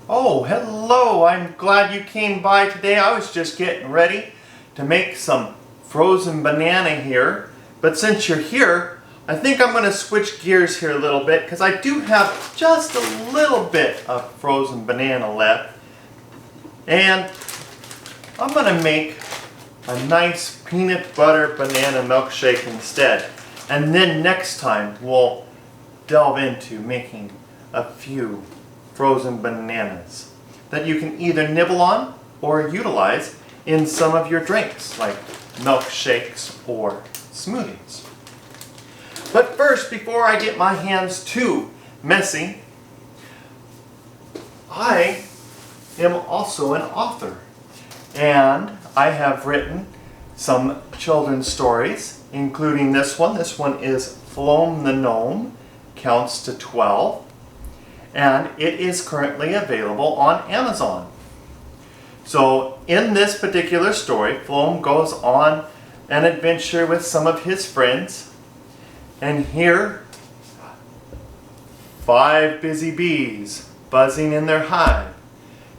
Oh, hello! I'm glad you came by today. I was just getting ready to make some frozen banana here. But since you're here, I think I'm going to switch gears here a little bit because I do have just a little bit of frozen banana left. And I'm going to make a nice peanut butter banana milkshake instead. And then next time we'll delve into making a few frozen bananas that you can either nibble on or utilize in some of your drinks like milkshakes or smoothies. But first, before I get my hands too messy, I am also an author, and I have written some children's stories, including this one. This one is Floam the Gnome Counts to 12, and it is currently available on Amazon. So in this particular story, Floam goes on an adventure with some of his friends, and here 5 busy bees buzzing in their hive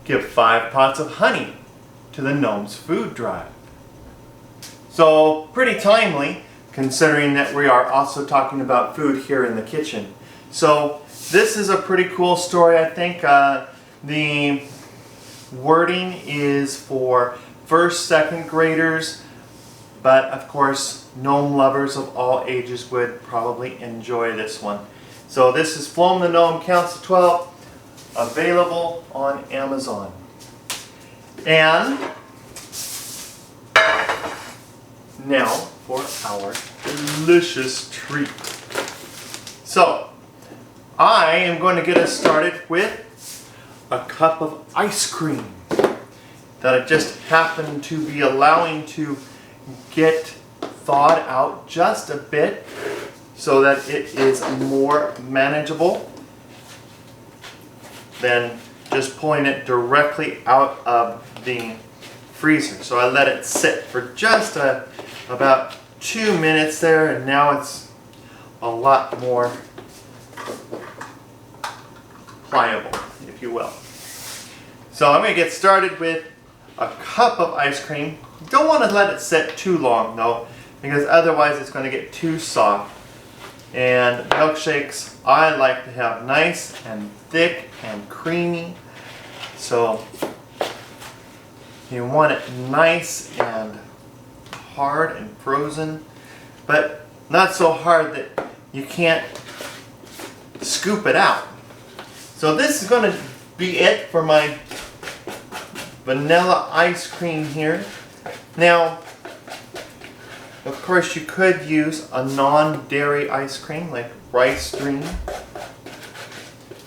give 5 pots of honey to the gnome's food drive. So pretty timely, considering that we are also talking about food here in the kitchen. So this is a pretty cool story. I think the wording is for first, second graders, but of course gnome lovers of all ages would probably enjoy this one. So this is Floam the Gnome Counts to 12, available on Amazon. And now for our delicious treat. So I am going to get us started with a cup of ice cream that I just happen to be allowing to get thawed out just a bit so that it is more manageable than just pulling it directly out of the freezer. So I let it sit for just about 2 minutes there, and now it's a lot more pliable, if you will. So I'm going to get started with a cup of ice cream. You don't want to let it sit too long though, because otherwise it's going to get too soft. And milkshakes I like to have nice and thick and creamy. So you want it nice and hard and frozen, but not so hard that you can't scoop it out. So this is going to be it for my vanilla ice cream here. Now, of course, you could use a non-dairy ice cream like Rice Dream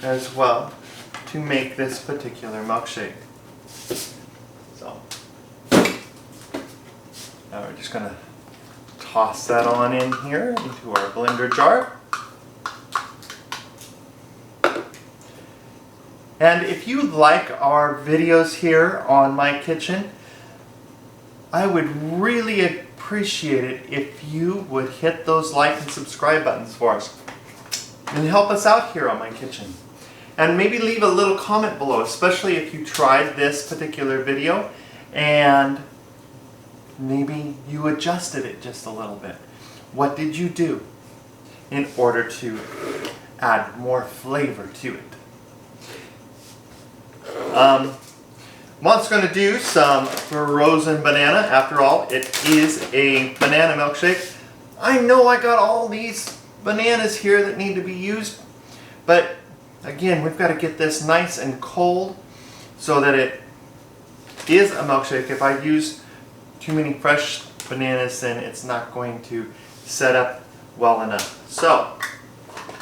as well to make this particular milkshake. So now we're just going to toss that on in here into our blender jar. And if you like our videos here on my kitchen, I would really appreciate it if you would hit those like and subscribe buttons for us and help us out here on my kitchen. And maybe leave a little comment below, especially if you tried this particular video and maybe you adjusted it just a little bit. What did you do in order to add more flavor to it? Mom's going to do some frozen banana. After all, it is a banana milkshake. I know I got all these bananas here that need to be used, but again, we've got to get this nice and cold so that it is a milkshake. If I use too many fresh bananas, then it's not going to set up well enough. So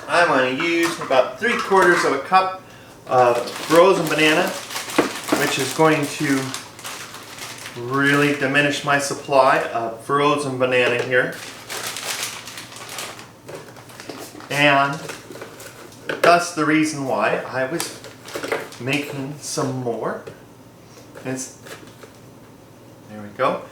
I'm going to use about 3/4 of a cup of frozen banana, which is going to really diminish my supply of frozen banana here. And that's the reason why I was making some more. There we go.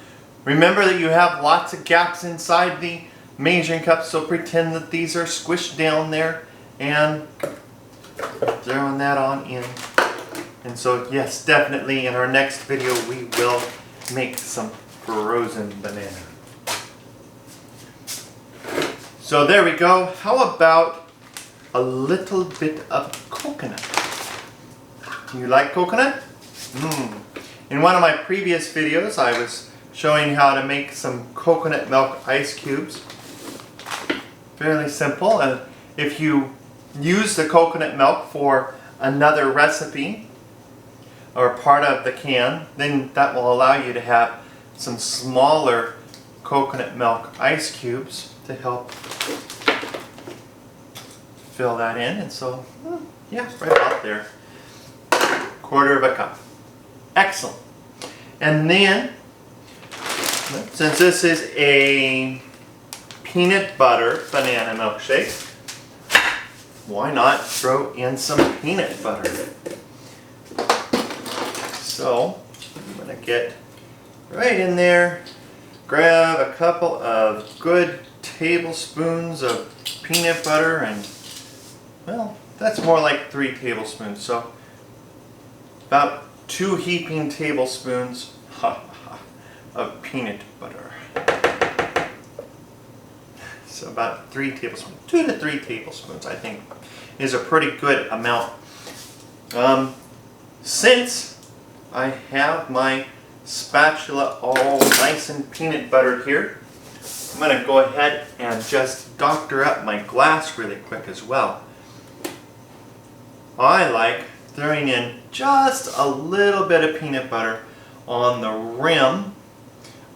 Remember that you have lots of gaps inside the measuring cup, so pretend that these are squished down there and throwing that on in And so yes, definitely in our next video we will make some frozen banana. So there we go. How about a little bit of coconut? You like coconut? In one of my previous videos I was showing how to make some coconut milk ice cubes. Fairly simple. And if you use the coconut milk for another recipe or part of the can, then that will allow you to have some smaller coconut milk ice cubes to help fill that in. And so, yeah, right about there. 1/4 cup. Excellent. And then, since this is a peanut butter banana milkshake, why not throw in some peanut butter? So, I'm going to get right in there, grab a couple of good tablespoons of peanut butter, and, well, that's more like 3 tablespoons, so about 2 heaping tablespoons of peanut butter. So about 3 tablespoons, 2 to 3 tablespoons I think is a pretty good amount. Since I have my spatula all nice and peanut buttered here, I'm going to go ahead and just doctor up my glass really quick as well. I like throwing in just a little bit of peanut butter on the rim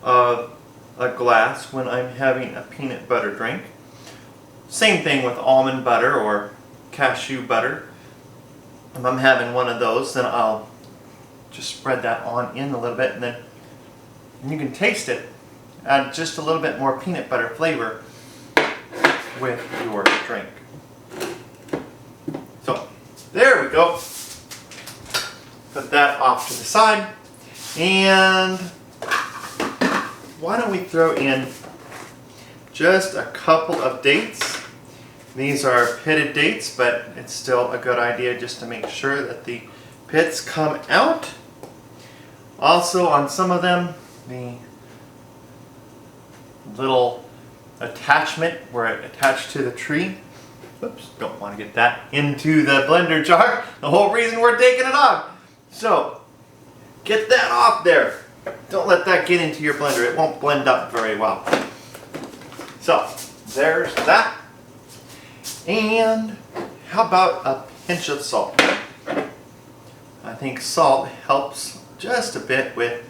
of a glass when I'm having a peanut butter drink. Same thing with almond butter or cashew butter. If I'm having one of those, then I'll just spread that on in a little bit, and then you can taste it. Add just a little bit more peanut butter flavor with your drink. So there we go. Put that off to the side, and why don't we throw in just a couple of dates. These are pitted dates, but it's still a good idea just to make sure that the pits come out. Also on some of them, the little attachment where it attached to the tree, oops, don't want to get that into the blender jar, the whole reason we're taking it off. So get that off there. Don't let that get into your blender. It won't blend up very well. So there's that. And how about a pinch of salt? I think salt helps just a bit with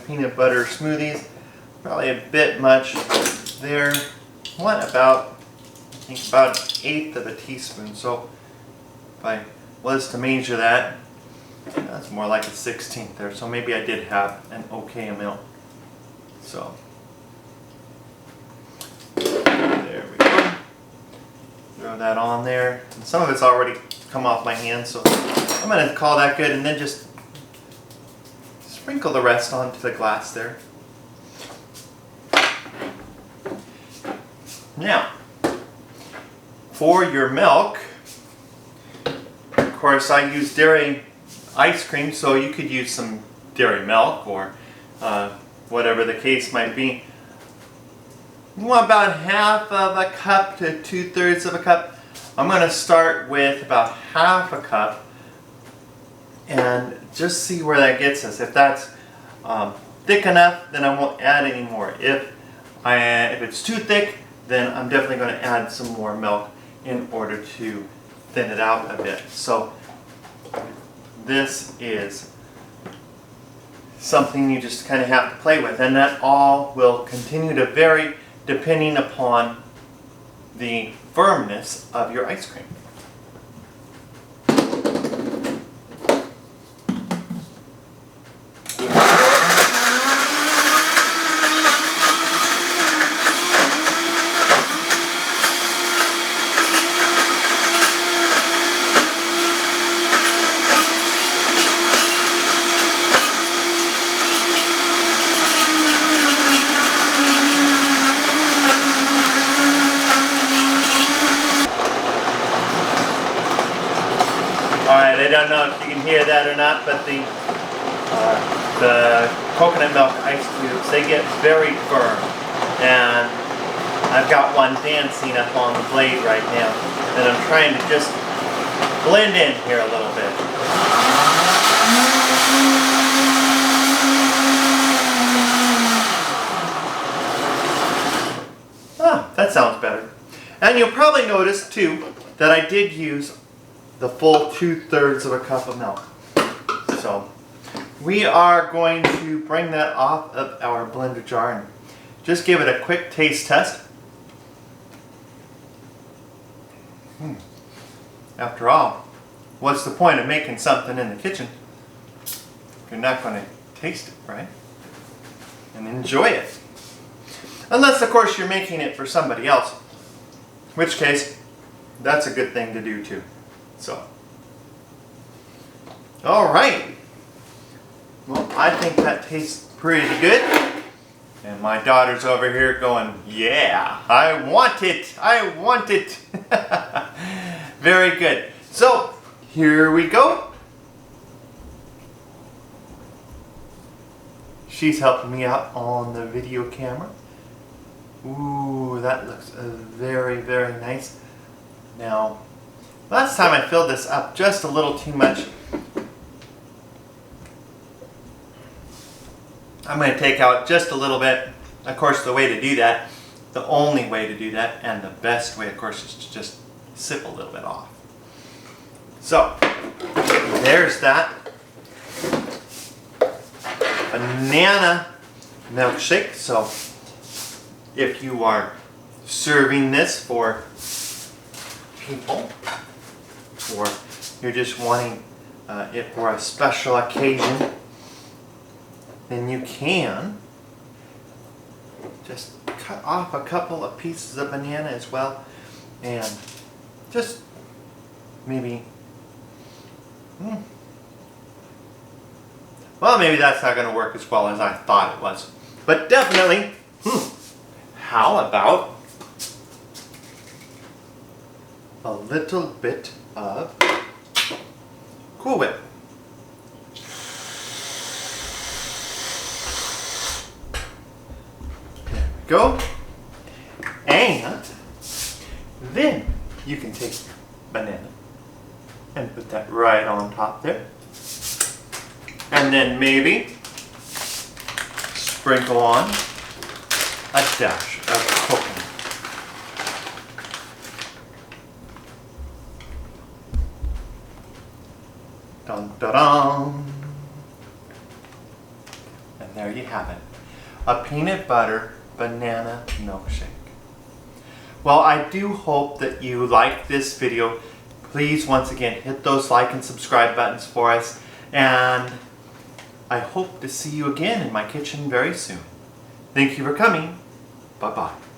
peanut butter smoothies. Probably a bit much there. What about, I think about 1/8 of a teaspoon. So if I was to measure that, that's more like a 1/16 there. So maybe I did have an okay amount. So there we go. Throw that on there. And some of it's already come off my hand, so I'm going to call that good, and then just sprinkle the rest onto the glass there. Now, for your milk, of course I use dairy ice cream, so you could use some dairy milk or whatever the case might be. You want about 1/2 a cup to 2/3 of a cup. I'm going to start with about 1/2 cup and just see where that gets us. If that's thick enough, then I won't add any more. If it's too thick, then I'm definitely going to add some more milk in order to thin it out a bit. So this is something you just kind of have to play with, and that all will continue to vary depending upon the firmness of your ice cream. Alright, I don't know if you can hear that or not, but the coconut milk ice cubes, they get very firm. And I've got one dancing up on the blade right now. And I'm trying to just blend in here a little bit. Ah, that sounds better. And you'll probably notice too that I did use the full 2/3 of a cup of milk. So we are going to bring that off of our blender jar and just give it a quick taste test. After all, what's the point of making something in the kitchen if you're not going to taste it, right? And enjoy it. Unless, of course, you're making it for somebody else. In which case, that's a good thing to do too. So, alright. Well, I think that tastes pretty good. And my daughter's over here going, yeah, I want it, I want it. Very good. So, here we go. She's helping me out on the video camera. Ooh, that looks very, very nice. Now, last time I filled this up just a little too much. I'm going to take out just a little bit. Of course, the way to do that, the only way to do that, and the best way, of course, is to just sip a little bit off. So, there's that banana milkshake. So, if you are serving this for people, or you're just wanting it for a special occasion, then you can just cut off a couple of pieces of banana as well, and just maybe, well, maybe that's not going to work as well as I thought it was, but definitely, how about a little bit of Cool Whip? There we go. And then you can take banana and put that right on top there. And then maybe sprinkle on a dash of coconut. Dun dun dun. And there you have it. A peanut butter banana milkshake. Well, I do hope that you like this video. Please, once again, hit those like and subscribe buttons for us. And I hope to see you again in my kitchen very soon. Thank you for coming. Bye-bye.